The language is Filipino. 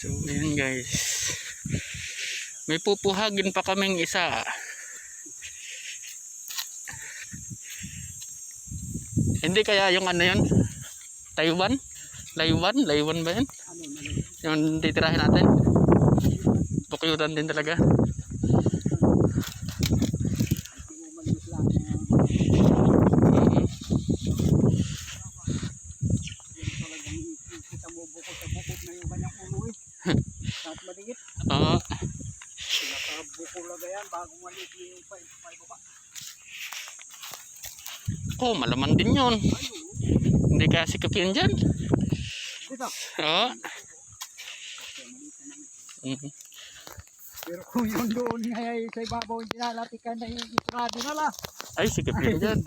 So ayan guys, may pupuhagin pa kaming isa. Hindi kaya yung ano yun, Taiwan? Laywan ba yun? Yung titirahin natin. Bukyutan din talaga. Oo. Oh, malaman din yun. Hindi kaya sikapin dyan. Oo. Pero kung yung doon ay sa ibabaw yung dinalatikan na yung itrado na lang. Ay, sikapin dyan.